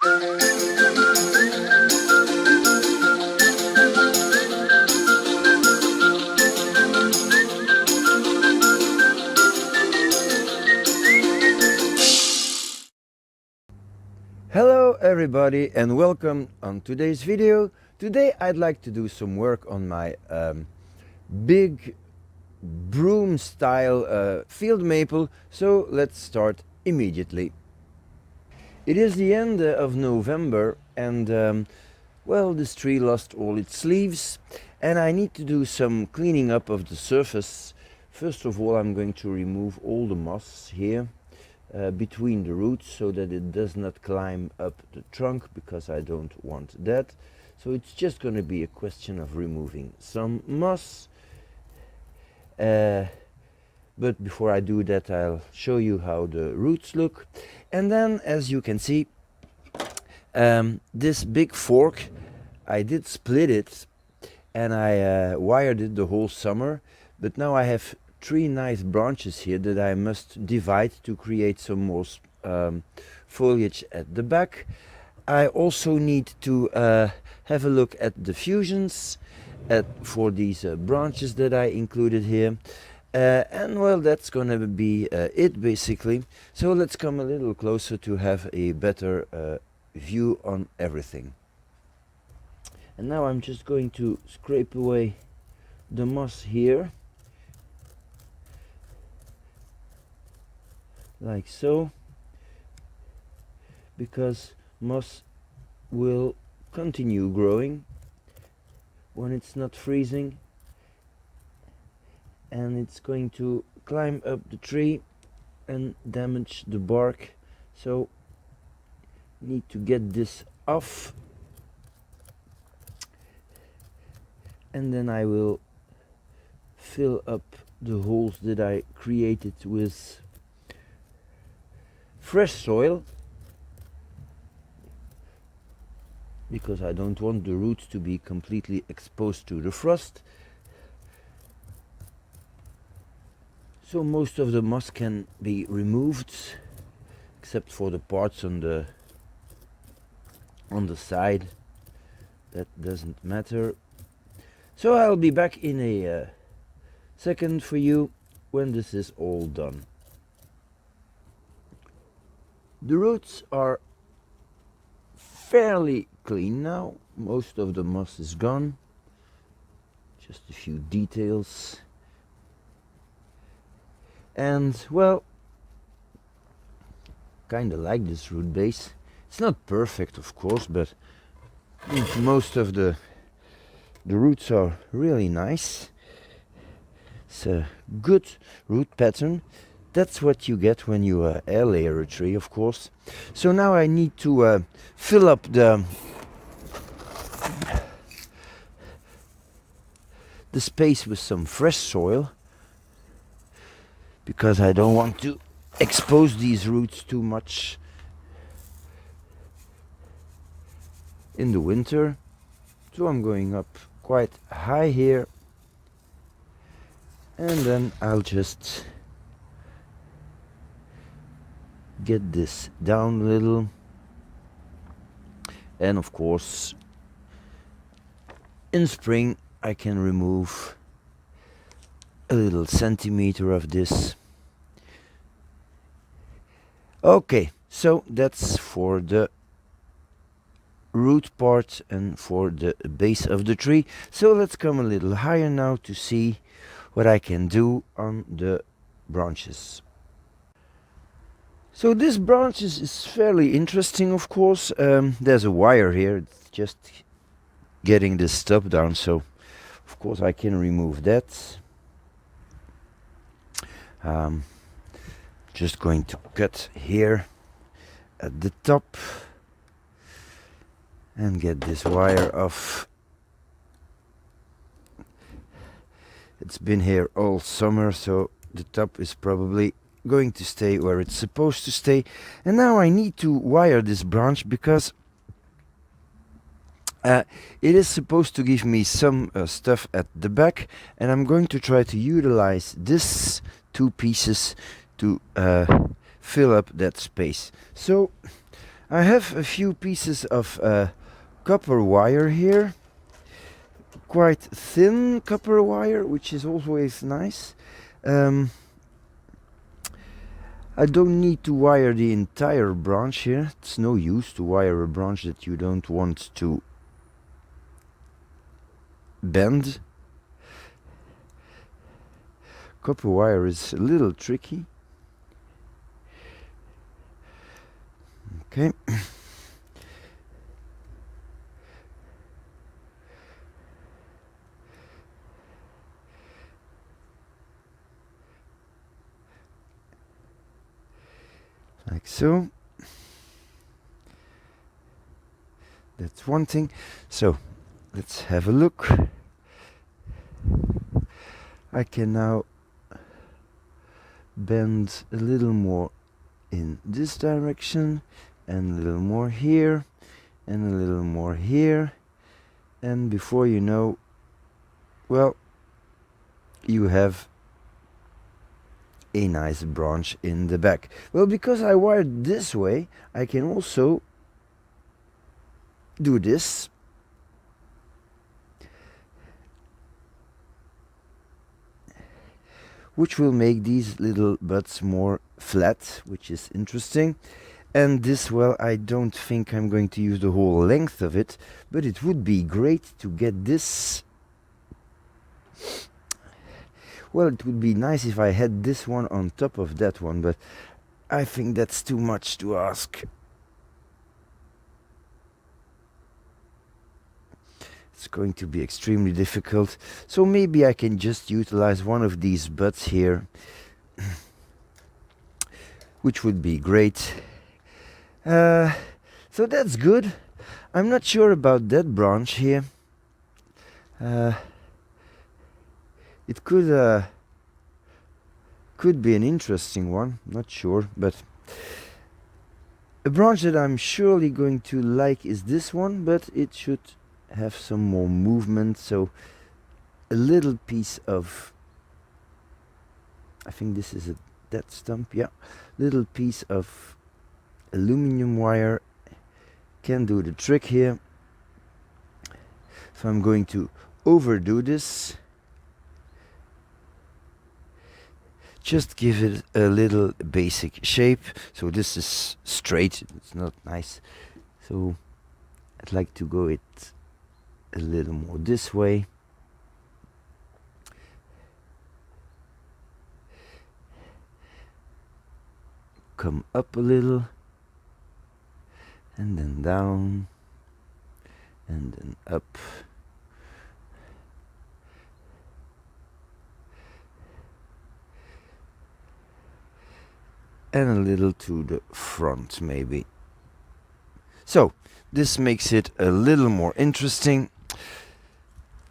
Hello everybody and welcome on today's video. Today I'd like to do some work on my big broom style field maple, so let's start immediately. It is the end of November and well, this tree lost all its leaves and I need to do some cleaning up of the surface. First of all, I'm going to remove all the moss here between the roots so that it does not climb up the trunk, because I don't want that. So it's just going to be a question of removing some moss. But before I do that, I'll show you how the roots look. And then, as you can see, this big fork, I did split it and I wired it the whole summer, but now I have 3 nice branches here that I must divide to create some more foliage at the back. I also need to have a look at the fusions for these branches that I included here. And well, that's gonna be it basically. So let's come a little closer to have a better view on everything. And now I'm just going to scrape away the moss here, like so, because moss will continue growing when it's not freezing, and it's going to climb up the tree and damage the bark. So need to get this off, and then I will fill up the holes that I created with fresh soil, because I don't want the roots to be completely exposed to the frost. So most of the moss can be removed, except for the parts on the side. That doesn't matter. So I'll be back in a second for you when this is all done. The roots are fairly clean now. Most of the moss is gone. Just a few details. And well, kinda like this root base. It's not perfect, of course, but most of the roots are really nice. It's a good root pattern. That's what you get when you air layer a tree, of course. So now I need to fill up the space with some fresh soil, because I don't want to expose these roots too much in the winter. So I'm going up quite high here, and then I'll just get this down a little, and of course in spring I can remove a little centimeter of this. Okay, so that's for the root part and for the base of the tree. So let's come a little higher now to see what I can do on the branches. So this branch is fairly interesting, of course. There's a wire here, it's just getting this stub down, so of course I can remove that. Just going to cut here at the top and get this wire off. It's been here all summer, so the top is probably going to stay where it's supposed to stay. And now I need to wire this branch, because it is supposed to give me some stuff at the back, and I'm going to try to utilize this 2 pieces to fill up that space. So I have a few pieces of copper wire here, quite thin copper wire, which is always nice. I don't need to wire the entire branch here. It's no use to wire a branch that you don't want to bend. Copper wire is a little tricky. Okay. Like so. That's one thing. So let's have a look. I can now bend a little more in this direction, and a little more here, and a little more here, and before you know, well, you have a nice branch in the back. Well, because I wired this way, I can also do this. Which will make these little buds more flat, which is interesting. And this, well, I don't think I'm going to use the whole length of it, but it would be great to get this. Well, it would be nice if I had this one on top of that one, but I think that's too much to ask. It's going to be extremely difficult, so maybe I can just utilize one of these buds here, which would be great. So that's good. I'm not sure about that branch here. It could be an interesting one, not sure, but a branch that I'm surely going to like is this one, but it should have some more movement. So a little piece of, I think this is that stump, yeah, little piece of aluminum wire can do the trick here. So I'm going to overdo this. Just give it a little basic shape. So this is straight, it's not nice. So I'd like to go it a little more this way. Come up a little, and then down, and then up. And a little to the front, maybe. So this makes it a little more interesting.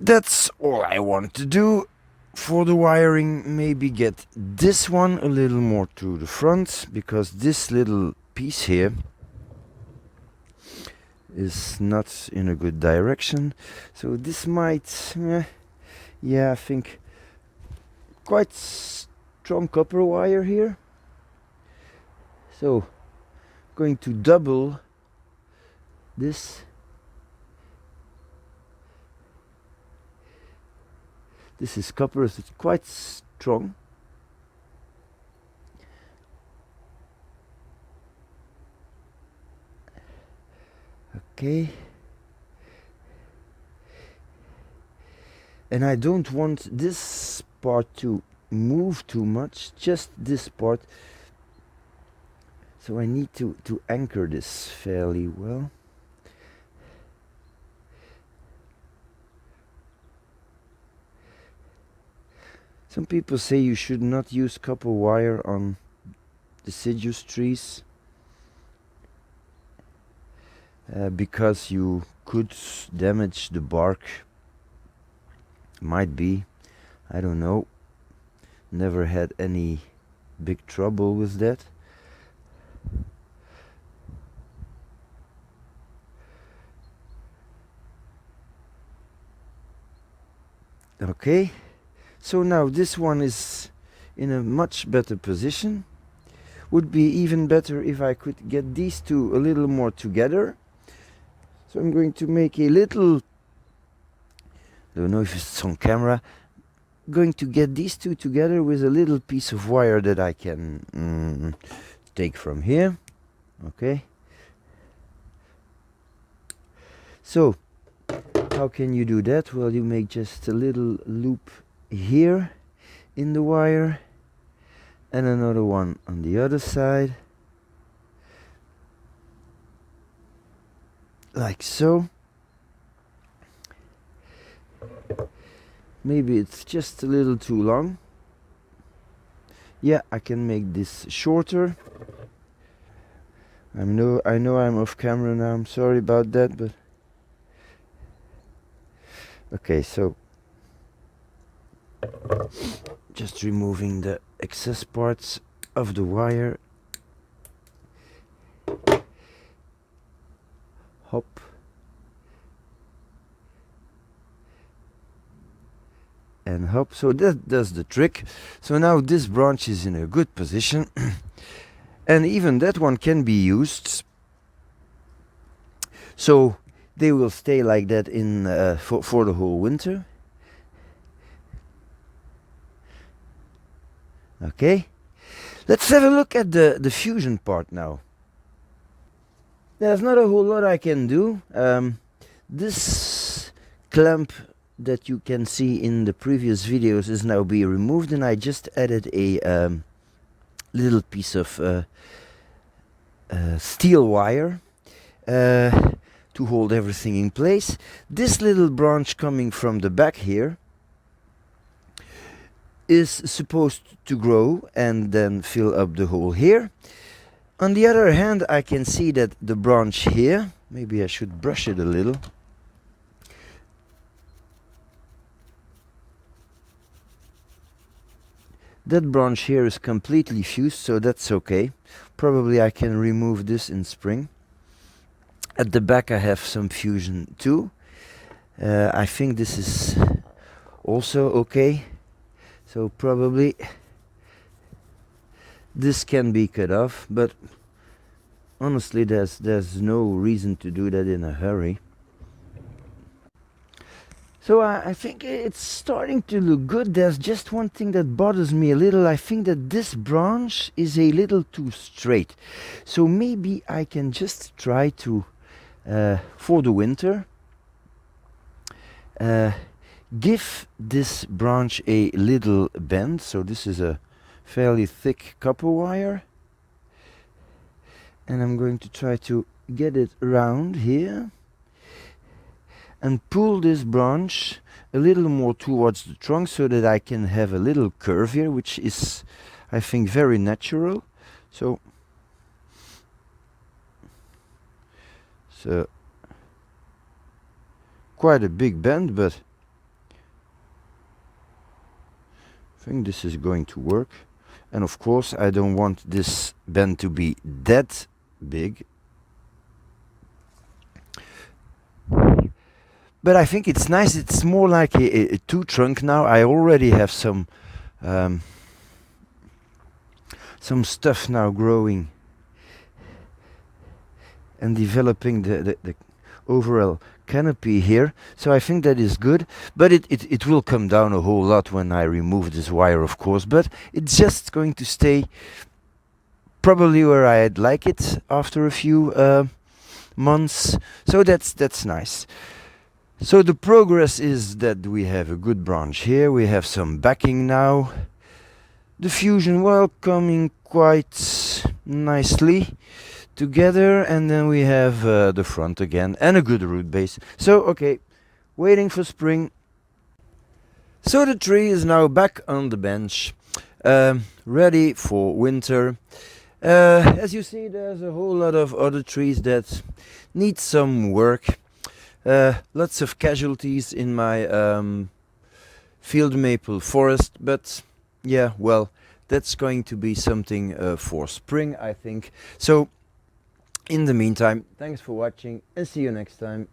That's all I want to do for the wiring. Maybe get this one a little more to the front, because this little piece here is not in a good direction. So this might, yeah, I think quite strong copper wire here. So going to double this. This is copper, it's quite strong. Okay. And I don't want this part to move too much, just this part. So I need to anchor this fairly well. Some people say you should not use copper wire on deciduous trees because you could damage the bark. Might be, I don't know. Never had any big trouble with that. Okay, so now this one is in a much better position. would be even better if I could get these two a little more together. So I'm going to make a little, don't know if it's on camera, going to get these two together with a little piece of wire that I can take from here. Okay. So how can you do that? Well, you make just a little loop here in the wire and another one on the other side, like so. Maybe it's just a little too long. Yeah, I can make this shorter. I know I'm off camera now, I'm sorry about that, but okay, so just removing the excess parts of the wire. Hop. And hop. So that does the trick. So now this branch is in a good position. And even that one can be used. So they will stay like that in for the whole winter. Okay. Let's have a look at the fusion part now. There's not a whole lot I can do. This clamp that you can see in the previous videos is now being removed, and I just added a little piece of steel wire to hold everything in place. This little branch coming from the back here is supposed to grow and then fill up the hole here. On the other hand, I can see that the branch here, maybe I should brush it a little. That branch here is completely fused, so that's okay. Probably I can remove this in spring. At the back I have some fusion too. I think this is also okay. So probably this can be cut off, but honestly there's no reason to do that in a hurry. So I think it's starting to look good. There's just one thing that bothers me a little. I think that this branch is a little too straight. So maybe I can just try to, for the winter, give this branch a little bend. So this is a fairly thick copper wire. And I'm going to try to get it round here. And pull this branch a little more towards the trunk so that I can have a little curve here, which is, I think, very natural. So quite a big bend, but I think this is going to work. And of course I don't want this bend to be that big. But I think it's nice. It's more like a two trunk now. I already have some stuff now growing and developing the overall canopy here. So I think that is good. But it will come down a whole lot when I remove this wire, of course. But it's just going to stay probably where I'd like it after a few months. So that's nice. So the progress is that we have a good branch here, we have some backing now, the fusion well coming quite nicely together, and then we have the front again and a good root base. So okay, waiting for spring. So the tree is now back on the bench, ready for winter. As you see, there's a whole lot of other trees that need some work. Lots of casualties in my field maple forest, but yeah, well, that's going to be something for spring, I think. So in the meantime, thanks for watching and see you next time.